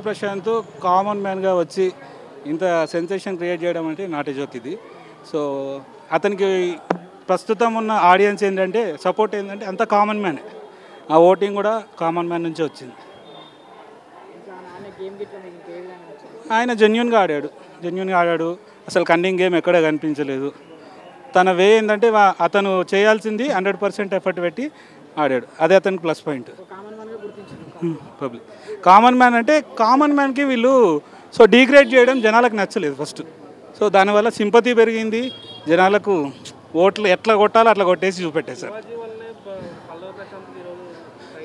Prashanth common మ్యాన్గా వచ్చి ఇంత sensation create చేయడం అంటే నాట్ ఏ జోక్ ఇది. సో అతనికి ప్రస్తుతం ఉన్న ఆడియన్స్ ఏంటంటే సపోర్ట్ ఏంటంటే అంత కామన్ మ్యానే. ఆ ఓటింగ్ కూడా కామన్ మ్యాన్ నుంచే వచ్చింది. ఆయన జెన్యున్గా ఆడాడు. అసలు కన్నింగ్ గేమ్ ఎక్కడ కనిపించలేదు. తన వే ఏంటంటే అతను చేయాల్సింది 100% ఎఫర్ట్ పెట్టి ఆడాడు. అదే అతనికి plus point. Public common man అంటే కామన్ మ్యాన్కి వీళ్ళు సో డీగ్రేడ్ చేయడం జనాలకు నచ్చలేదు ఫస్ట్. సో దానివల్ల సింపతి పెరిగింది. జనాలకు ఓట్లు ఎట్లా కొట్టాలో అట్లా కొట్టేసి చూపెట్టేశారు.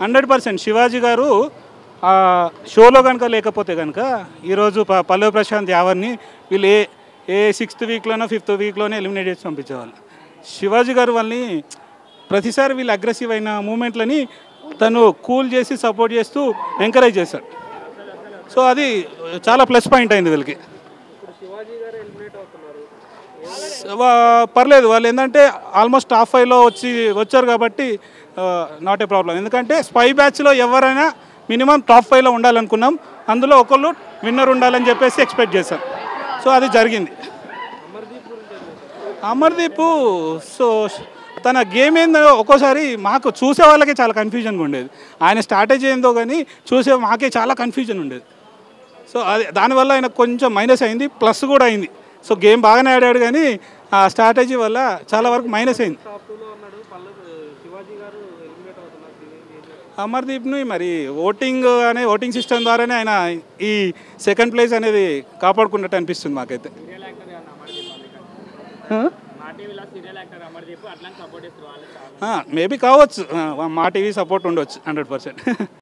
100% శివాజీ గారు షోలో కనుక లేకపోతే కనుక ఈరోజు పల్లవి ప్రశాంత్ యావర్ని వీళ్ళు ఏ 6th వీక్లోనో 5th వీక్లోనే ఎలిమినేట్ చేసి పంపించేవాళ్ళు. శివాజీ గారు వాళ్ళని ప్రతిసారి వీళ్ళు అగ్రెసివ్ అయిన మూమెంట్లని తను కూల్ చేసి సపోర్ట్ చేస్తూ ఎంకరేజ్ చేశాడు. సో అది చాలా ప్లస్ పాయింట్ అయింది వీళ్ళకి. పర్లేదు, వాళ్ళు ఏంటంటే ఆల్మోస్ట్ టాప్ 5లో వచ్చారు కాబట్టి నాట్ ఏ ప్రాబ్లం. ఎందుకంటే స్పై బ్యాచ్లో ఎవరైనా మినిమం టాప్ 5లో ఉండాలనుకున్నాం. అందులో ఒకళ్ళు విన్నర్ ఉండాలని చెప్పేసి ఎక్స్పెక్ట్ చేశారు. సో అది జరిగింది. అమర్దీప్ సో తన గేమ్ ఏందో ఒక్కోసారి మాకు చూసే వాళ్ళకే చాలా కన్ఫ్యూజన్గా ఉండేది. ఆయన స్ట్రాటజీ ఏందో కానీ చూసే మాకే చాలా కన్ఫ్యూజన్ ఉండేది. సో అది దానివల్ల ఆయన కొంచెం మైనస్ అయింది, ప్లస్ కూడా అయింది. సో గేమ్ బాగానే ఆడాడు కానీ ఆ స్ట్రాటజీ వల్ల చాలా వరకు మైనస్ అయింది. అమర్దీప్ని మరి ఓటింగ్ సిస్టమ్ ద్వారానే ఆయన ఈ సెకండ్ ప్లేస్ అనేది కాపాడుకున్నట్టు అనిపిస్తుంది మాకైతే. మేబీ కావచ్చు, మా టీవీ సపోర్ట్ ఉండొచ్చు 100%.